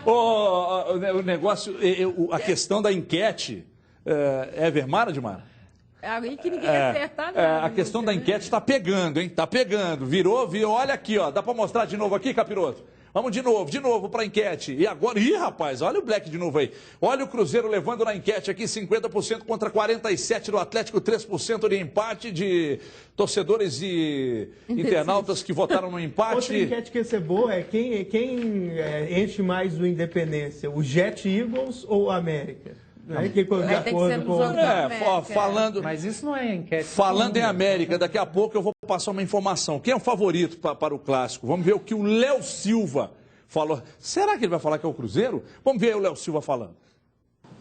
O negócio, a questão da enquete, é Vermara, Dimara? É aí que ninguém acerta nada. A questão da enquete está pegando, hein? Está pegando. Virou. Olha aqui, ó. Dá para mostrar de novo aqui, Capiroto? Vamos de novo para a enquete. E agora, rapaz, olha o Black de novo aí. Olha o Cruzeiro levando na enquete aqui 50% contra 47% do Atlético, 3% de empate de torcedores e internautas que votaram no empate. Outra enquete que ia ser boa é quem enche mais o Independência, o Jet Eagles ou o América? Falando, mas isso não é enquete. Falando em América, daqui a pouco eu vou passar uma informação. Quem é o favorito para o Clássico? Vamos ver o que o Léo Silva falou. Será que ele vai falar que é o Cruzeiro? Vamos ver o Léo Silva falando.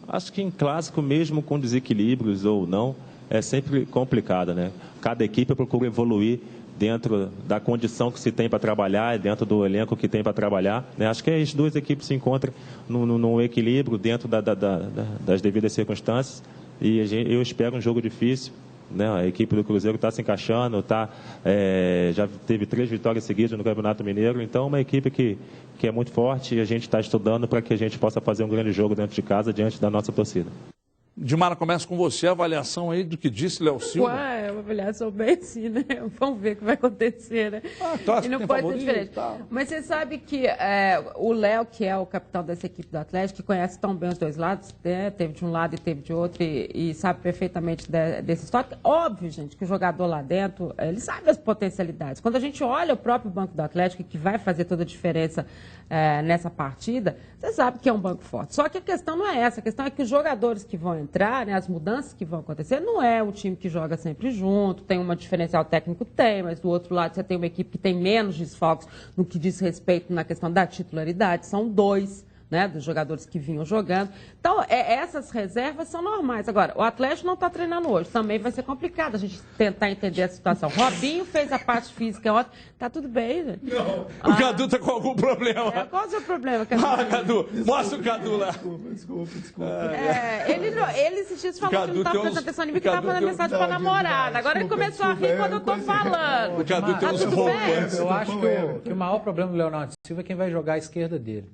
Acho que em Clássico, mesmo com desequilíbrios ou não, é sempre complicado, né? Cada equipe procura evoluir dentro da condição que se tem para trabalhar, dentro do elenco que tem para trabalhar, né? Acho que as duas equipes se encontram num equilíbrio dentro das devidas circunstâncias e eu espero um jogo difícil, né? A equipe do Cruzeiro está se encaixando, já teve 3 vitórias seguidas no Campeonato Mineiro, então é uma equipe que é muito forte e a gente está estudando para que a gente possa fazer um grande jogo dentro de casa diante da nossa torcida. Dimara, começa com você, a avaliação aí do que disse Léo Silva. É uma avaliação bem assim, né? Vamos ver o que vai acontecer, né? Claro, e não pode ser diferente. Mas você sabe que o Léo, que é o capitão dessa equipe do Atlético, que conhece tão bem os dois lados, né? Teve de um lado e teve de outro, e sabe perfeitamente desse histórico. Óbvio, gente, que o jogador lá dentro, ele sabe as potencialidades. Quando a gente olha o próprio banco do Atlético, que vai fazer toda a diferença nessa partida, você sabe que é um banco forte. Só que a questão não é essa, a questão é que os jogadores que vão entrar, né, as mudanças que vão acontecer, não é o time que joga sempre junto, tem uma diferencial técnico, mas do outro lado você tem uma equipe que tem menos desfalques no que diz respeito na questão da titularidade, são 2, né, dos jogadores que vinham jogando. Então, essas reservas são normais. Agora, o Atlético não está treinando hoje, também vai ser complicado a gente tentar entender a situação. Robinho fez a parte física ontem, tá tudo bem, gente. Não. O Cadu tá com algum problema. Qual é o seu problema, Cadu? Cadu, mostra o Cadu lá. Desculpa. Ele esses dias falou que não estava prestando atenção em mim, que estava mandando mensagem para namorada. Agora ele começou a rir quando eu estou falando. O Cadu tem uns roubos. Eu acho que o maior problema do Leonardo Silva é quem vai jogar à esquerda dele.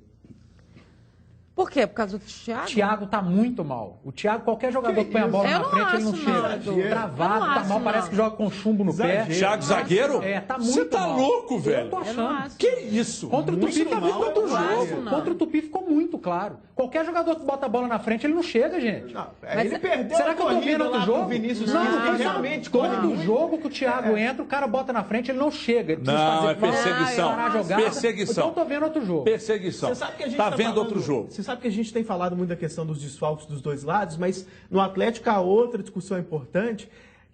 Por quê? Por causa do Thiago? O Thiago tá muito mal. O Thiago, qualquer jogador que põe a bola na frente, ele não chega. Travado, tá mal, parece que joga com chumbo no pé. Thiago zagueiro? Tá muito mal. Você tá louco, velho? Eu tô achando. Que isso? Contra o Tupi tá vindo contra o jogo. Contra o Tupi ficou muito claro. Qualquer jogador que bota a bola na frente, ele não chega, gente. Ele perdeu. Será que eu tô vendo outro jogo? Não, realmente. Todo jogo que o Thiago entra, o cara bota na frente, ele não chega. Ele não, é perseguição. Perseguição. Então tô vendo outro jogo. Perseguição. Tá vendo outro jogo. Você sabe que a gente tem falado muito da questão dos desfalques dos dois lados, mas no Atlético há outra discussão importante,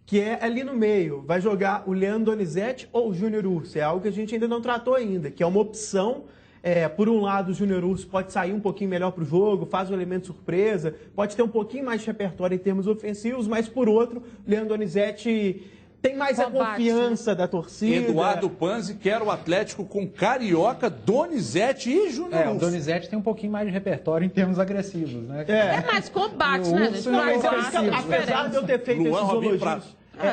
que é ali no meio. Vai jogar o Leandro Donizete ou o Júnior Urso? É algo que a gente ainda não tratou ainda, que é uma opção. Por um lado, o Júnior Urso pode sair um pouquinho melhor para o jogo, faz um elemento surpresa, pode ter um pouquinho mais de repertório em termos ofensivos, mas por outro, o Leandro Donizete tem mais a confiança da torcida. Eduardo Panzi quer o Atlético com Carioca, Donizete e Júnior Urso. O Donizete tem um pouquinho mais de repertório em termos agressivos, né? É mais combate, né, gente? Apesar de eu ter feito esses elogios,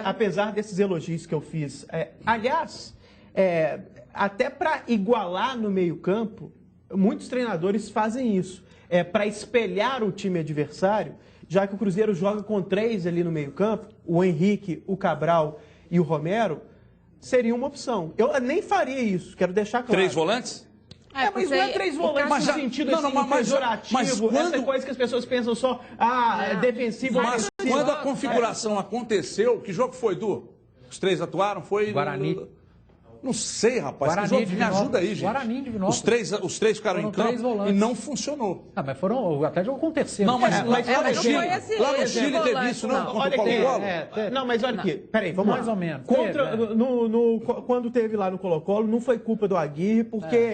apesar desses elogios que eu fiz, aliás, até para igualar no meio-campo, muitos treinadores fazem isso. Para espelhar o time adversário, já que o Cruzeiro joga com 3 ali no meio-campo, o Henrique, o Cabral e o Romero, seria uma opção. Eu nem faria isso, quero deixar claro. 3 volantes? Mas não é 3 volantes no sentido pejorativo, essa coisa que as pessoas pensam só, defensivo. Mas quando a configuração aconteceu, que jogo foi, Du? Os 3 atuaram? Foi Guarani. Não sei, rapaz. Guarani, me ajuda aí, gente. Guarani de Divinópolis. Os três ficaram em campo e não funcionou. Mas o Atlético jogou com o terceiro. Não, mas lá no Chile teve isso, não? Olha aqui. Não, mas olha aqui. Peraí, vamos lá. Mais ou menos. Quando teve lá no Colo-Colo, não foi culpa do Aguirre, porque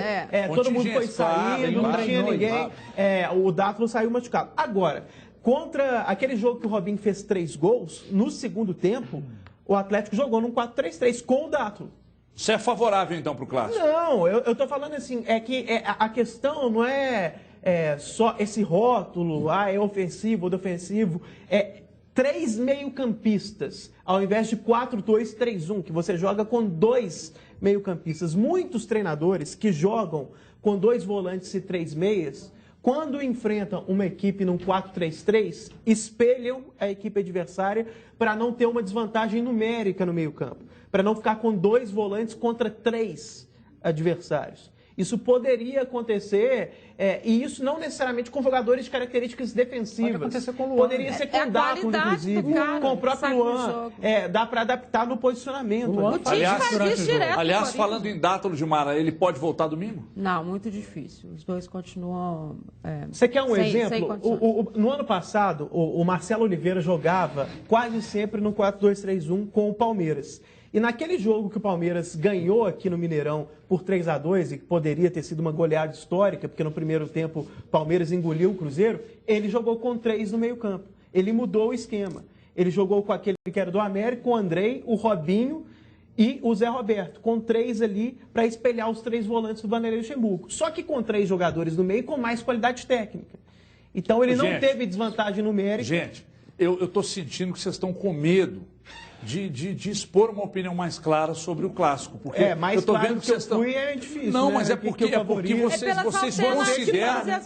todo mundo foi saindo, não tinha ninguém. O Dátulo saiu machucado. Agora, contra aquele jogo que o Robinho fez 3 gols, no segundo tempo, o Atlético jogou num 4-3-3 com o Dátulo. Você é favorável, então, para o Clássico? Não, eu tô falando assim, a questão não é só esse rótulo, é ofensivo ou defensivo, 3 meio-campistas, ao invés de 4-2-3-1, que você joga com 2 meio-campistas. Muitos treinadores que jogam com 2 volantes e 3 meias, quando enfrentam uma equipe num 4-3-3, espelham a equipe adversária para não ter uma desvantagem numérica no meio-campo, para não ficar com 2 volantes contra 3 adversários. Isso poderia acontecer, e isso não necessariamente com jogadores de características defensivas. Pode acontecer com o Luan. Poderia ser com o Daco, inclusive, com o próprio Luan. Dá para adaptar no posicionamento. O Tite faz isso direto. Aliás, falando em Dátalo, Gilmar, ele pode voltar domingo? Não, muito difícil. Os dois continuam... Você quer um exemplo? No ano passado, o Marcelo Oliveira jogava quase sempre no 4-2-3-1 com o Palmeiras. E naquele jogo que o Palmeiras ganhou aqui no Mineirão por 3-2, e que poderia ter sido uma goleada histórica, porque no primeiro tempo o Palmeiras engoliu o Cruzeiro, ele jogou com 3 no meio-campo. Ele mudou o esquema. Ele jogou com aquele que era do América, o Andrei, o Robinho e o Zé Roberto, com 3 ali para espelhar os 3 volantes do Vanderlei Luxemburgo. Só que com 3 jogadores no meio com mais qualidade técnica. Então ele não teve desvantagem numérica. Gente, eu estou sentindo que vocês estão com medo de expor uma opinião mais clara sobre o clássico. Porque mais eu tô claro vendo que vocês estão... é difícil. Não, né? mas é porque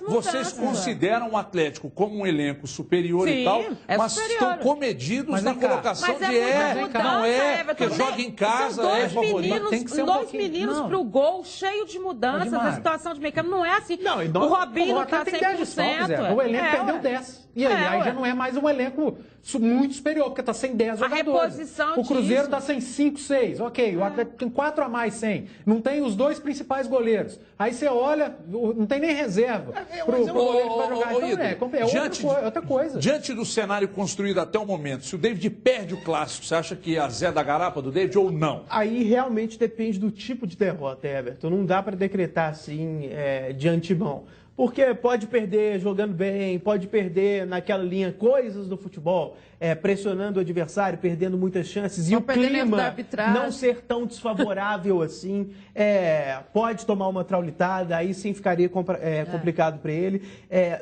vocês consideram o Atlético como um elenco superior. Sim, e tal, mas superior. Estão comedidos na colocação não é, porque joga em casa, é favorito. Tem que ser 2 meninos para o gol, cheio de mudanças, a situação de meio campo não é assim. Não, o Robinho não está 100%. O elenco perdeu 10. E aí já não é mais um elenco muito superior, porque está sem 10 jogadores. O Cruzeiro está sem 5, 6. Ok, o Atlético tem 4 a mais sem. Não tem os 2 principais goleiros. Aí você olha, não tem nem reserva para o goleiro que vai jogar. Então outra coisa. Diante do cenário construído até o momento, se o David perde o clássico, você acha que é a Zé da Garapa do David ou não? Aí realmente depende do tipo de derrota, Everton. Não dá para decretar assim de antemão. Porque pode perder jogando bem, pode perder naquela linha coisas do futebol, pressionando o adversário, perdendo muitas chances, e o clima não ser tão desfavorável assim, pode tomar uma traulitada, aí sim ficaria complicado para ele.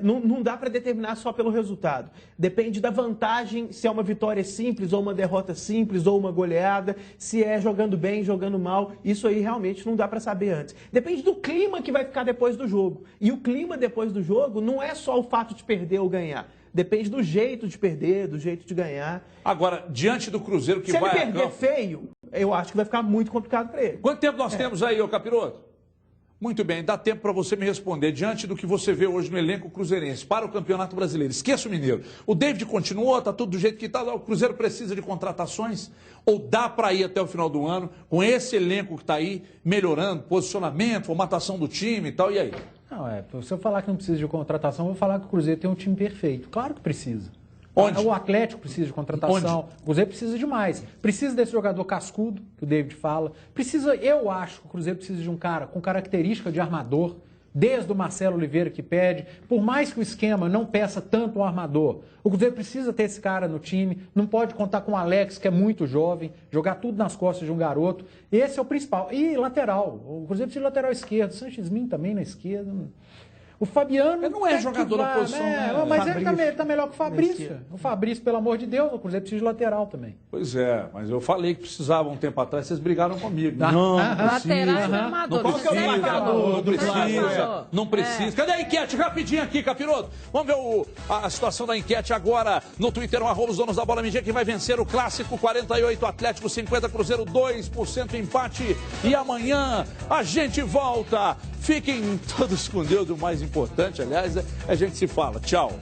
Não dá para determinar só pelo resultado. Depende da vantagem, se é uma vitória simples, ou uma derrota simples, ou uma goleada, se é jogando bem, jogando mal, isso aí realmente não dá para saber antes. Depende do clima que vai ficar depois do jogo. E o clima depois do jogo não é só o fato de perder ou ganhar. Depende do jeito de perder, do jeito de ganhar. Agora, diante do Cruzeiro que vai... Se ele perder feio, eu acho que vai ficar muito complicado para ele. Quanto tempo nós temos aí, ô Capiroto? Muito bem, dá tempo para você me responder. Diante do que você vê hoje no elenco cruzeirense para o Campeonato Brasileiro, esqueça o Mineiro. O David continuou, está tudo do jeito que está. O Cruzeiro precisa de contratações? Ou dá para ir até o final do ano com esse elenco que está aí, melhorando, posicionamento, formatação do time e tal, e aí? Não, se eu falar que não precisa de contratação, eu vou falar que o Cruzeiro tem um time perfeito. Claro que precisa. Onde? O Atlético precisa de contratação. Onde? O Cruzeiro precisa de mais. Precisa desse jogador cascudo, que o David fala. Eu acho que o Cruzeiro precisa de um cara com característica de armador, desde o Marcelo Oliveira que pede. Por mais que o esquema não peça tanto um armador, o Cruzeiro precisa ter esse cara no time. Não pode contar com o Alex, que é muito jovem, jogar tudo nas costas de um garoto. Esse é o principal. E lateral. O Cruzeiro precisa de lateral esquerdo. Sanches Min também na esquerda. O Fabiano... Ele não é jogador da posição, né? Mas ele está melhor que o Fabrício. O Fabrício, pelo amor de Deus, o Cruzeiro precisa de lateral também. Pois é, mas eu falei que precisava um tempo atrás, vocês brigaram comigo. Não precisa. Não precisa. Cadê a enquete? Rapidinho aqui, Capiroto. Vamos ver a situação da enquete agora no Twitter, os donos da bola MG, que vai vencer o clássico. 48 Atlético, 50 Cruzeiro, 2% empate. E amanhã a gente volta. Fiquem todos com Deus. O mais importante, aliás, a gente se fala. Tchau.